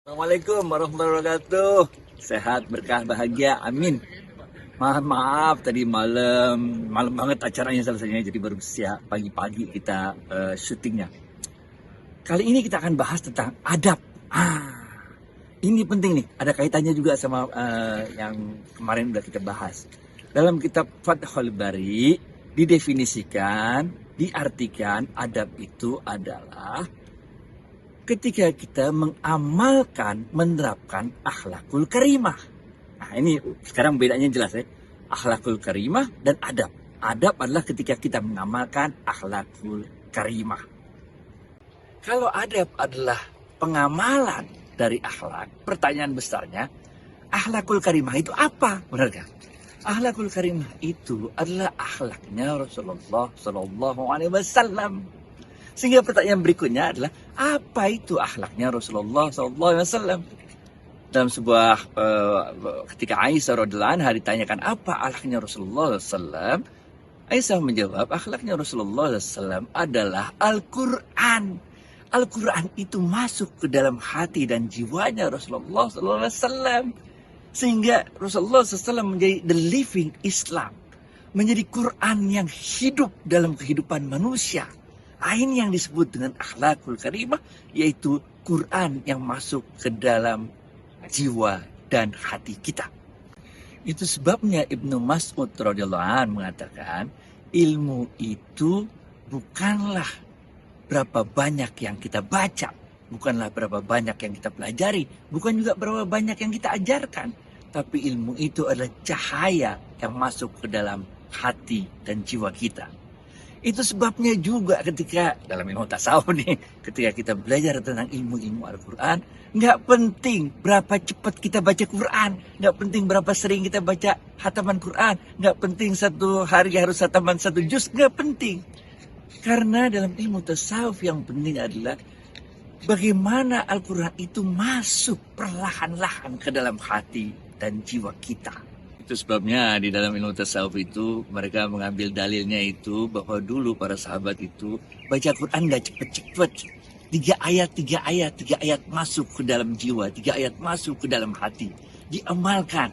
Assalamualaikum warahmatullahi wabarakatuh. Sehat, berkah, bahagia, amin. Maaf tadi malam banget acaranya selesainya, jadi baru siap pagi-pagi kita syutingnya. Kali ini kita akan bahas tentang adab. Ini penting nih, ada kaitannya juga sama yang kemarin udah kita bahas. Dalam kitab Fathul Bari didefinisikan, diartikan adab itu adalah ketika kita mengamalkan, menerapkan akhlakul karimah. Nah ini sekarang bedanya jelas ya. Akhlakul karimah dan adab. Adab adalah ketika kita mengamalkan akhlakul karimah. Kalau adab adalah pengamalan dari akhlak, pertanyaan besarnya, akhlakul karimah itu apa? Benar kan? Akhlakul karimah itu adalah akhlaknya Rasulullah Sallallahu Alaihi Wasallam. Sehingga pertanyaan berikutnya adalah, apa itu akhlaknya Rasulullah SAW? Dalam sebuah ketika Aisyah radhiyallahu anha ditanyakan apa akhlaknya Rasulullah SAW, Aisyah menjawab, akhlaknya Rasulullah SAW adalah Al-Quran. Al-Quran itu masuk ke dalam hati dan jiwanya Rasulullah SAW. Sehingga Rasulullah SAW menjadi the living Islam. Menjadi Quran yang hidup dalam kehidupan manusia. Ini yang disebut dengan akhlakul karimah, yaitu Quran yang masuk ke dalam jiwa dan hati kita. Itu sebabnya Ibnu Mas'ud radhiyallahu anhu mengatakan, ilmu itu bukanlah berapa banyak yang kita baca, bukanlah berapa banyak yang kita pelajari, bukan juga berapa banyak yang kita ajarkan, tapi ilmu itu adalah cahaya yang masuk ke dalam hati dan jiwa kita. Itu sebabnya juga ketika dalam ilmu tasawuf nih, ketika kita belajar tentang ilmu-ilmu Al-Quran, nggak penting berapa cepat kita baca Quran, nggak penting berapa sering kita baca hataman Quran, nggak penting satu hari harus hataman satu juz, nggak penting. Karena dalam ilmu tasawuf yang penting adalah bagaimana Al-Quran itu masuk perlahan-lahan ke dalam hati dan jiwa kita. Itu sebabnya di dalam ilmu tasawuf itu mereka mengambil dalilnya itu bahwa dulu para sahabat itu baca Quran gak cepet-cepet. 3 ayat masuk ke dalam jiwa, 3 ayat masuk ke dalam hati, diamalkan.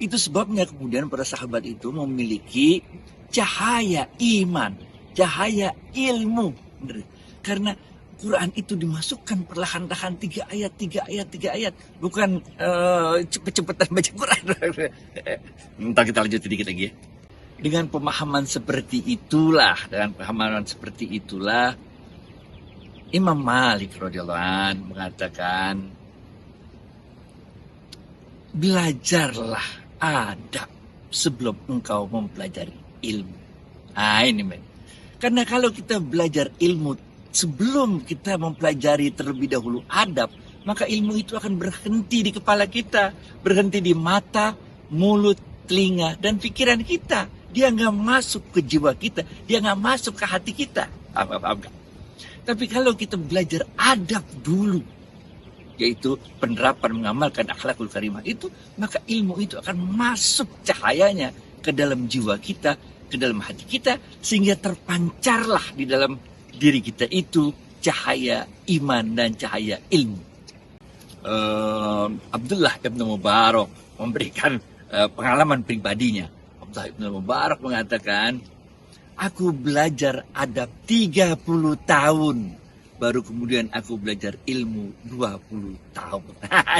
Itu sebabnya kemudian para sahabat itu memiliki cahaya iman, cahaya ilmu. Karena Quran itu dimasukkan perlahan-lahan 3 ayat. Bukan cepet-cepetan baca Quran. Ntar kita lanjut sedikit lagi ya. Dengan pemahaman seperti itulah, Imam Malik radhiyallahu anhu mengatakan, belajarlah adab sebelum engkau mempelajari ilmu. Ini men. Karena kalau kita belajar ilmu sebelum kita mempelajari terlebih dahulu adab, maka ilmu itu akan berhenti di kepala kita, berhenti di mata, mulut, telinga, dan pikiran kita. Dia nggak masuk ke jiwa kita, dia nggak masuk ke hati kita. Tapi kalau kita belajar adab dulu, yaitu penerapan mengamalkan akhlakul karimah itu, maka ilmu itu akan masuk cahayanya ke dalam jiwa kita, ke dalam hati kita, sehingga terpancarlah di dalam diri kita itu cahaya iman dan cahaya ilmu. Abdullah bin Mubarak memberikan pengalaman pribadinya. Abdullah bin Mubarak mengatakan, aku belajar adab 30 tahun, baru kemudian aku belajar ilmu 20 tahun.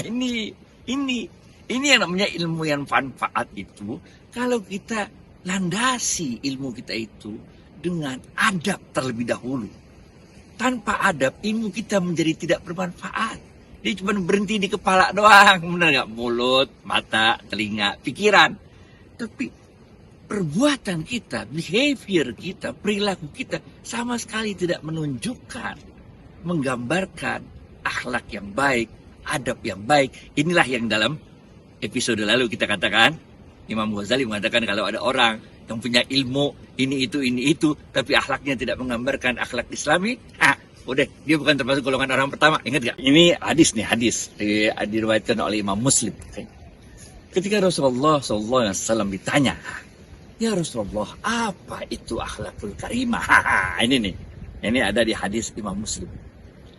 Ini yang namanya ilmu yang manfaat itu, kalau kita landasi ilmu kita itu dengan adab terlebih dahulu. Tanpa adab, ilmu kita menjadi tidak bermanfaat. Dia cuma berhenti di kepala doang. Benar nggak? Mulut, mata, telinga, pikiran. Tapi perbuatan kita, behavior kita, perilaku kita sama sekali tidak menunjukkan, menggambarkan akhlak yang baik, adab yang baik. Inilah yang dalam episode lalu kita katakan, Imam Ghazali mengatakan kalau ada orang yang punya ilmu ini itu, tapi akhlaknya tidak menggambarkan akhlak Islami, udah dia bukan termasuk golongan orang pertama. Ingat gak? Ini hadis diriwayatkan oleh Imam Muslim. Ketika Rasulullah SAW ditanya, ya Rasulullah, apa itu akhlakul karimah? Ini ada di hadis Imam Muslim.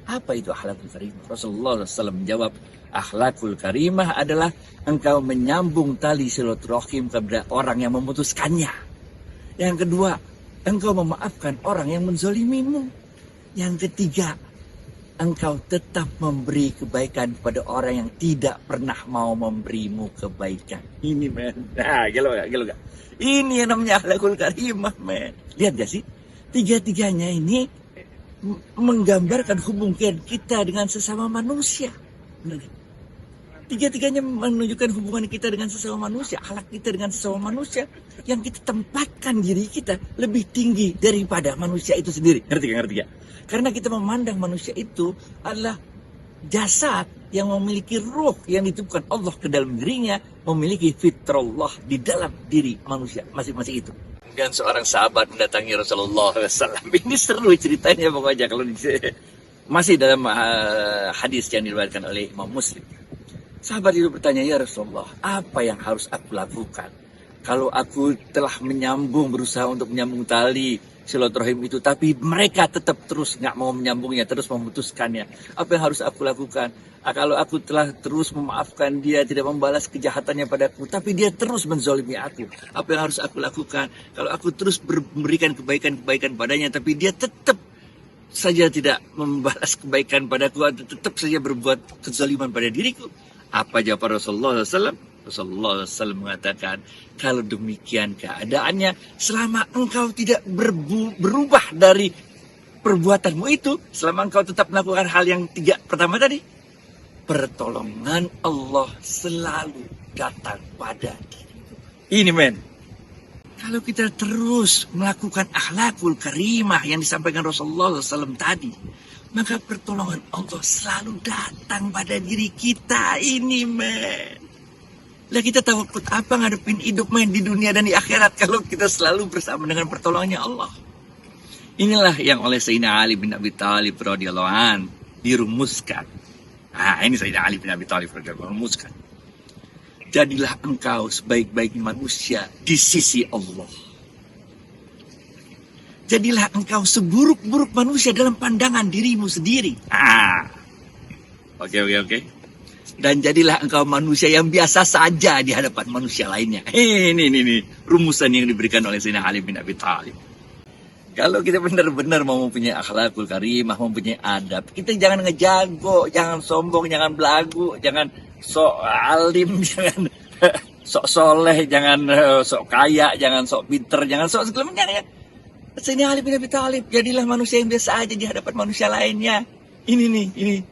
Apa itu akhlakul karimah? Rasulullah SAW menjawab, akhlakul karimah adalah engkau menyambung tali silaturahim kepada orang yang memutuskannya. Yang kedua, engkau memaafkan orang yang menzolimimu. Yang ketiga, engkau tetap memberi kebaikan kepada orang yang tidak pernah mau memberimu kebaikan. Ini men, nah gelo gak? Ini yang namanya akhlakul karimah men. Lihat gak sih? Tiga-tiganya ini menggambarkan hubungan kita dengan sesama manusia. Tiga-tiganya menunjukkan hubungan kita dengan sesama manusia, akhlak kita dengan sesama manusia, yang kita tempatkan diri kita lebih tinggi daripada manusia itu sendiri. Ngerti gak? Karena kita memandang manusia itu adalah jasad yang memiliki ruh yang dititipkan Allah ke dalam dirinya, memiliki fitrullah di dalam diri manusia masing-masing itu. Dan seorang sahabat mendatangi Rasulullah SAW. Ini seru ceritanya pokoknya kalau masih dalam hadis yang diriwayatkan oleh Imam Muslim. Sahabat itu bertanya, ya Rasulullah, apa yang harus aku lakukan? Kalau aku telah berusaha untuk menyambung tali silaturahim itu, tapi mereka tetap terus nggak mau menyambungnya, terus memutuskannya. Apa yang harus aku lakukan? Kalau aku telah terus memaafkan dia, tidak membalas kejahatannya padaku, tapi dia terus menzolimi aku. Apa yang harus aku lakukan? Kalau aku terus memberikan kebaikan-kebaikan padanya, tapi dia tetap saja tidak membalas kebaikan padaku, tetap saja berbuat kezaliman pada diriku. Apa jawab Rasulullah SAW? Rasulullah SAW mengatakan, kalau demikian keadaannya, selama engkau tidak berubah dari perbuatanmu itu, selama engkau tetap melakukan hal yang tiga pertama tadi, pertolongan Allah selalu datang pada dirimu. Ini men. Kalau kita terus melakukan akhlakul karimah yang disampaikan Rasulullah SAW tadi, maka pertolongan Allah selalu datang pada diri kita ini men. Lah kita takut apa ngadepin hidup men di dunia dan di akhirat kalau kita selalu bersama dengan pertolongannya Allah. Inilah yang oleh Sayyidina Ali bin Abi Thalib radhiyallahu an dirumuskan. Ini Sayyidina Ali bin Abi Thalib radhiyallahu rumuskan. Jadilah engkau sebaik-baik manusia di sisi Allah. Jadilah engkau seburuk-buruk manusia dalam pandangan dirimu sendiri. Oke. Dan jadilah engkau manusia yang biasa saja di hadapan manusia lainnya. Ini rumusan yang diberikan oleh Sayyidina Ali bin Abi Thalib. Kalau kita benar-benar mau mempunyai akhlakul karimah, mempunyai adab, kita jangan ngejago, jangan sombong, jangan belagu, jangan sok alim, jangan sok soleh, jangan sok kaya, jangan sok pinter, jangan sok segala macam ya. Sayyidina Ali bin Abi Thalib, jadilah manusia yang biasa aja di hadapan manusia lainnya. Ini.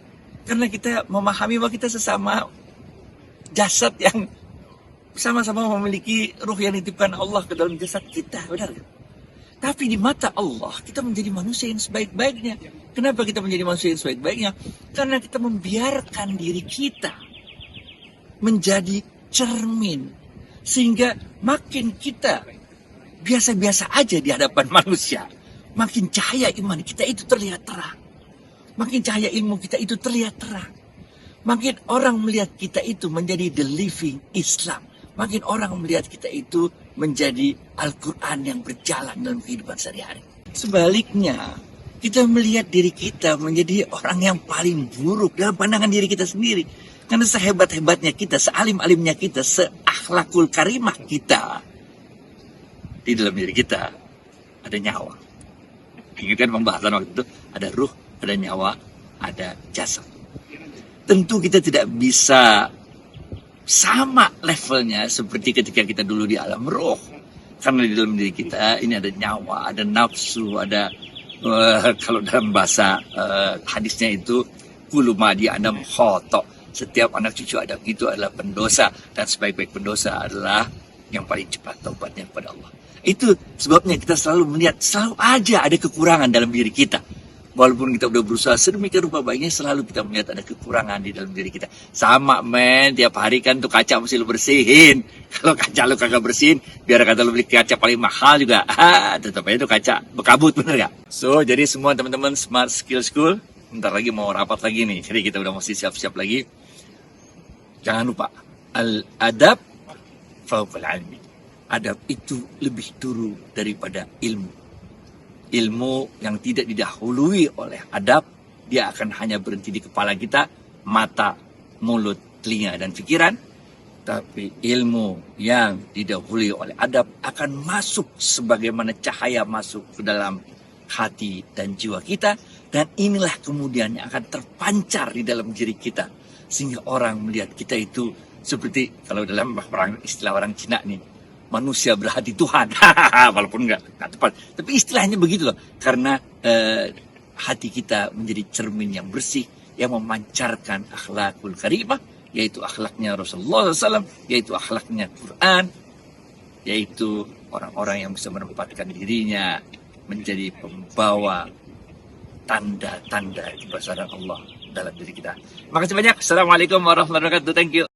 Karena kita memahami bahwa kita sesama jasad yang sama-sama memiliki ruh yang dititipkan Allah ke dalam jasad kita, benar kan? Tapi di mata Allah, kita menjadi manusia yang sebaik-baiknya. Kenapa kita menjadi manusia yang sebaik-baiknya? Karena kita membiarkan diri kita menjadi cermin. Sehingga makin kita biasa-biasa aja di hadapan manusia, makin cahaya iman kita itu terlihat terang. Makin cahaya ilmu kita itu terlihat terang. Makin orang melihat kita itu menjadi the living Islam. Makin orang melihat kita itu menjadi Al-Quran yang berjalan dalam kehidupan sehari-hari. Sebaliknya, kita melihat diri kita menjadi orang yang paling buruk dalam pandangan diri kita sendiri. Karena sehebat-hebatnya kita, sealim-alimnya kita, seakhlakul karimah kita, di dalam diri kita ada nyawa. Ingatkan pembahasan waktu itu, ada ruh, ada nyawa, ada jasad. Tentu kita tidak bisa sama levelnya seperti ketika kita dulu di alam roh. Karena di dalam diri kita ini ada nyawa, ada nafsu, ada kalau dalam bahasa hadisnya itu kullu madi adam khotok. Setiap anak cucu Adam itu adalah pendosa, dan sebaik-baik pendosa adalah yang paling cepat taubatnya kepada Allah. Itu sebabnya kita selalu melihat, selalu aja ada kekurangan dalam diri kita. Walaupun kita udah berusaha sedemikian rupa baiknya, selalu kita melihat ada kekurangan di dalam diri kita. Sama men, tiap hari kan tuh kaca mesti lu bersihin. Kalau kaca lu kagak bersihin, biar kata lu beli kaca paling mahal juga, tetap aja tuh kaca bekabut, bener gak? So, jadi semua teman-teman Smart Skill School, bentar lagi mau rapat lagi nih. Jadi kita udah mesti siap-siap lagi. Jangan lupa, al-adab fauqal ilmi. Adab itu lebih dulu daripada ilmu. Ilmu yang tidak didahului oleh adab, dia akan hanya berhenti di kepala kita, mata, mulut, telinga, dan pikiran. Tapi ilmu yang didahului oleh adab akan masuk sebagaimana cahaya masuk ke dalam hati dan jiwa kita. Dan inilah kemudian yang akan terpancar di dalam diri kita. Sehingga orang melihat kita itu seperti, kalau dalam istilah orang Cina nih, manusia berhati Tuhan. Walaupun nggak tepat. Tapi istilahnya begitu loh. Karena hati kita menjadi cermin yang bersih, yang memancarkan akhlakul karimah, yaitu akhlaknya Rasulullah SAW, yaitu akhlaknya Quran, yaitu orang-orang yang bisa menempatkan dirinya menjadi pembawa tanda-tanda kebesaran Allah dalam diri kita. Makasih banyak. Assalamualaikum warahmatullahi wabarakatuh. Thank you.